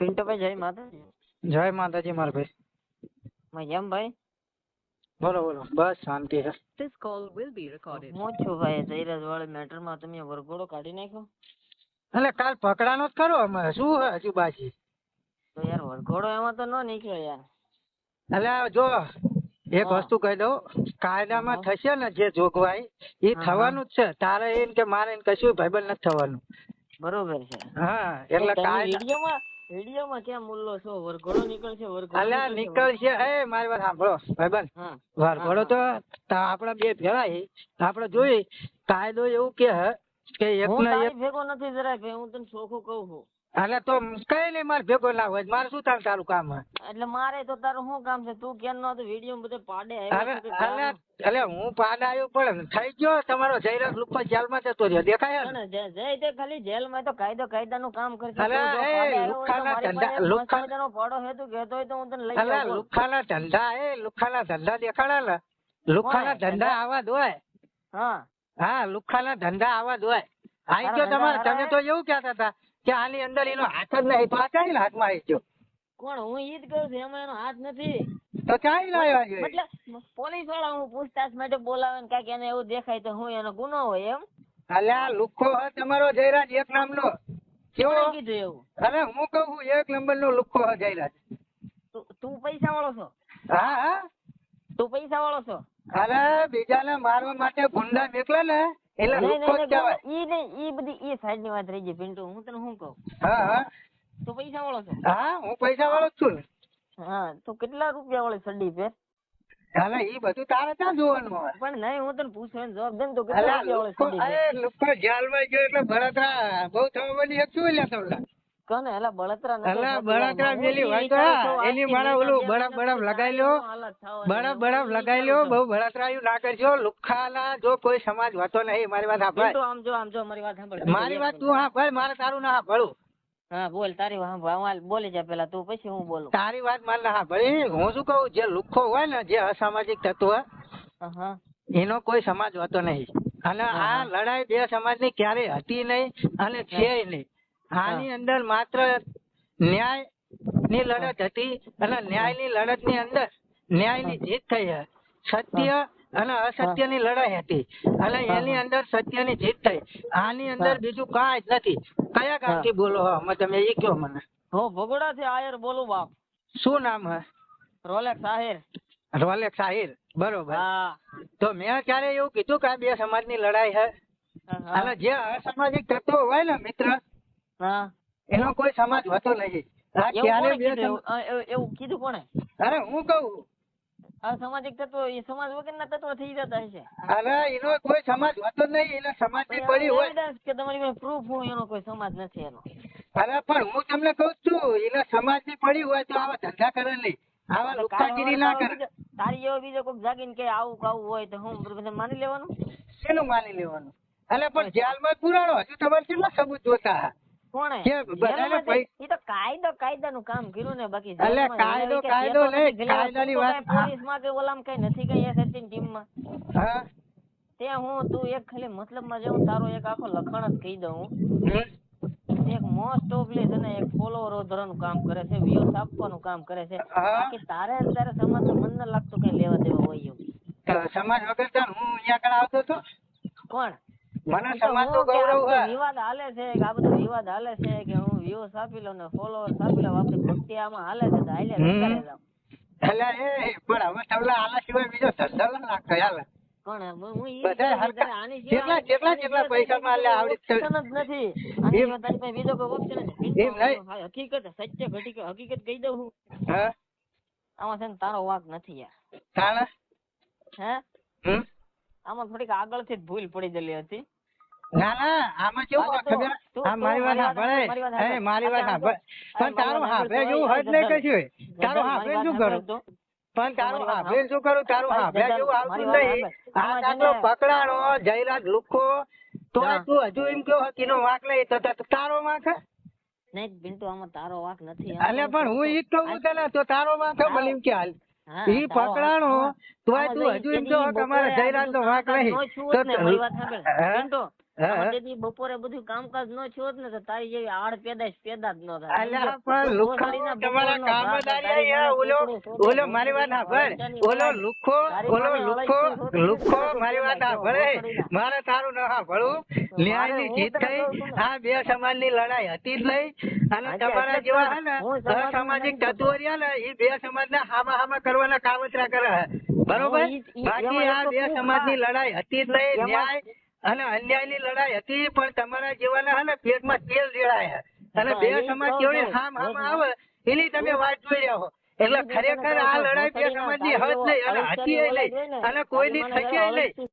પિન્ટુભાઈ જય માતાજી. જય માતાજી મારા ભાઈ. કેમ ભાઈ? બોલો બોલો, બસ શાંતિ છે. This call will be recorded. હું છું ભાઈ જયરાજ વાળી મેટરમાં તમે વરઘોડો કાઢી નાખ્યો. એટલે કાલ પકડાનો જ ખરો અમારે, શું હે હજુ બાકી? તો યાર વરઘોડો એમાં તો ન નીકળ્યો યાર. એટલે જો એક વસ્તુ કહી દઉં, કાયદામાં થશે ને જે જોગવાઈ એ થવાનું જ છે. તારે એમ કે મારે એમ કશું ભાઈબંધ નથી થવાનું. બરોબર છે. હા એટલે કાયદા વિડીયોમાં ક્યાં મુલ્લો છો? વરઘોડો નીકળશે, વરઘોડો નીકળશે. એ મારી વાત સાંભળો ભાઈબંધ, વરઘોડો તો આપડા બે ભેળા આપડે જોઈ કાયદો એવું કે એક ને એક ભેગો નથી જરાય. હું તને ચોખ્ખું કઉ છું. એટલે તો કઈ નઈ મારે ભેગો ના હોય, મારે શું તારું કામ હે? એટલે મારે તો તારું શું કામ છે? તું કેમ નો વિડીયો બધે પાડે એટલે હું પાડા આવ્યો પણ થઈ ગયો તમારો જયરાજ લુપ્પા જેલમાં જતો રહ્યો, દેખાય ને? જય તે ખાલી જેલમાં તો કાયદાનું કામ કરશે. લુખાના ધંધા દેખાડા ને, લુખાના ધંધા આવા દોય. હા લુખાના ધંધા આવા દોય. આઈ ગયો તમારે. તમે તો એવું કહેતા હતા કે આની અંદર એનો હાથ જ નહીં, તો આ ચાઈ હાથમાં આવી ગયો. કોણ? હું ઈ જ કહું છું, એમાં એનો હાથ નથી. તો ચાઈ લાવ્યા છે? એટલે પોલીસ વાળા હું પૂછતાછ માટે બોલાવે ને કાંઈક એને એવું દેખાય તો હું એનો ગુનો હોય એમ. અલ્યા લુખ્ખો હે તમારો જયરાજ એક નામનો. કેવો કીધું એવું? અરે હું કહું છું એક નંબરનો લુખ્ખો હે જયરાજ. તું પૈસા વાળો છો? હા હા, તું પૈસા વાળો છો? અરે બીજાને મારવા માટે ગુંડા નીકળે ને એટલે લુખ્ખો જ કહેવાય. ઈ નહીં, ઈ બધી ઈ સાઈડ ની વાત રહી ગઈ પિન્ટુ. હું તને શું કહું? હા હા, તું પૈસા વાળો છો? હા હું પૈસા વાળો જ છું ને. હા તો કેટલા રૂપિયા વાળી સડી પે? અરે ઈ બધું તારે ક્યાં જોવાનું હોય? પણ નહીં, હું તને પૂછવાનો જવાબ દે ને. તો કેટલા રૂપિયા વાળી સડી પે? લુખ્ખો જેલમાં ગયો એટલે બળતરા બહુ થવા બની એક શું લે તમને? કોને? એલા બળતરા નથી. એલા બળતરા મેલી હોય તો એની મારા ઓલું બળફ લગાઈ લ્યો, બળફ લગાઈ લ્યો. બહુ બળતરાયું ના કરજો. લુખ્ખાના જો કોઈ સમાજ હોતો નહીં. મારી વાત સાંભળ. આમ જો મારી વાત સાંભળ. મારી વાત તું સાંભળ, મારે તારું ના સાંભળું. હા બોલ, તારી વાત બોલી જા પેલા તું, પછી હું બોલું. તારી વાત મારે ના સાંભળી. હું શું કહું, જે લુખ્ખો હોય ને, જે અસામાજિક તત્વ એનો કોઈ સમાજ હોતો નહીં. અને આ લડાઈ બે સમાજની ક્યારેય હતી નહીં અને છે નહીં. આની અંદર માત્ર ન્યાય ની લડત હતી અને ન્યાય ની લડત ની અંદર ન્યાય ની જીત થઈ છે. સત્ય અને અસત્ય ની લડાઈ હતી અને એની અંદર સત્ય ની જીત થઈ. આની અંદર બીજું કાંઈ જ નથી. કયા ગામ થી બોલો અમે? તમે એ કયો મને. હું ભગોડા થી આયર બોલું બાપ. શું નામ હે? રોલેક્સ આહિર. રોલેક્સ આહિર, બરોબર. તો મેં ક્યારે એવું કીધું કે આ બે સમાજ ની લડાઈ છે? અને જે અસામાજિક તત્વો હોય ને મિત્ર, એનો કોઈ સમાજ હોતો નહીં. એવું કીધું કોને? અરે હું કહું, અસામાજિક તત્વો એ સમાજ વગરના તત્વો થઈ જતા હશે. અરે એનો કોઈ સમાજ હોતો નહીં. એના સમાજ ની પડી હોય કે તમારી પાસે પ્રૂફ હોય એનો કોઈ સમાજ નથી એનો. અરે પણ હું તમને કઉ છું, એના સમાજ ની પડી હોય તો આવા ધંધા કરે નહીં, આવા લુખ્ખાગીરી ના કરે. તારી એવો બીજો કોઈ જાગીને કે આવું કાવું હોય તો હું માની લેવાનું? શેનું માની લેવાનું? અરે પણ જેલમાં પુરાણો હજુ તમારે કેટલા સબૂત જોતા? કોણે? એ તો કાયદાનું કામ કર્યું ને. બાકી કાયદો નહીં, કાયદાની વાત. પોલીસ માં કે ઓલામ કઈ નથી કઈ એસએસટી ટીમ માં. ત્યાં હું તું એક ખાલી મતલબ માં જાઉં, તારો એક આખો લખણ જ કહી દઉં. એક મોસ્ટ ઓફલી છે ને એક ફોલોવર વધારવાનું કામ કરે છે, વ્યુઝ આપવાનું કામ કરે છે. બાકી તારે અત્યારે સમાજ તો મન ન લાગતું કઈ લેવા દેવા હોય એવું. સમાજ વગર તો હું અહીંયા આગળ આવતો હતો. કોણ? મને સમાજ નો ગૌરવ છે. વિવાદ હાલે છે, આ બધો વિવાદ હાલે છે કે હું વ્યુઝ આપી લઉં ને ફોલોવર્સ આપી લઉં. આપણી ભક્તિ આમાં હાલે છે તો હાલે રસ્તા જાવ. એટલે એ પણ હવે તમને આના સિવાય બીજો ધંધો ના લાગતો યાર. કોણ? કેટલા પૈસા માં આવડી જ નથી. બીજો કોઈ ઓપ્શન હકીકત સત્ય હકીકત કહી દઉં હું. આમાં છે ને તારો વાંક નથી યાર. હે આમાં થોડીક આગળ થી ભૂલ પડી ગયેલી હતી. ના ના, આમાં કેવું ખબર? મારી વાત સાંભળે, મારી વાત સાંભળ. પણ તારું હાફે જેવું હજ નહીં કશું. તારું હાફે શું કરું? પણ તારું હાફે શું કરું? તારું હાફે જેવું આવતું નહીં. આ તારો પકડાણો જયરાજ લુખ્ખો તો તું હજુ એમ કેવો કીનો વાંક નહીં તો તારો વાંક હે? નહીં બિન્ટુ, આમાં તારો વાંક નથી. એટલે પણ હું ઈ જ કહું તને, તો તારો વાંક હે મને એમ કે હાલ. ઈ પકડાણો તોય તું હજુ એમ કહો કે અમારા જયરાજ નો વાંક નહીં. મારી વાત સાંભળ હા. આમાં તેથી બપોરે બધું કામકાજ ન થયું હોત ને તો તારી જેવી આડ પેદાશ પેદા જ ન થાય. અલ્યા પણ લુખ્ખો ઘોસાડીના તમારા બપોરનો ભાત કામદારી તારી અહીંયા મને ઓલો કૂકડું શોધે, ઓલો મારી વાત સાંભળ ઓલો લુખ્ખો મારી વાત સાંભળે મારે તારું ન સાંભળવું ન્યાયની જીત થઈ આ બે સમાજની લડાઈ હતી જ નહીં અને તમારા જેવા હે ને અસામાજિક તત્વો રહ્યા ને એ બે સમાજના હામા કરવાના કાવતરા કરે છે બરોબર બાકી આ બે સમાજની લડાઈ હતી જ નહીં ન્યાય અને અન્યાયની લડાઈ હતી પણ તમારા જેવાના હે ને પેટમાં તેલ રેડાય અને બે સમાજ કેવડી હામ આવે એની તમે વાત જોઈ રહ્યા છો એટલે ખરેખર આ લડાઈ બે સમાજની હદ નહીં અને હતી નહીં અને કોઈની થશે નહીં.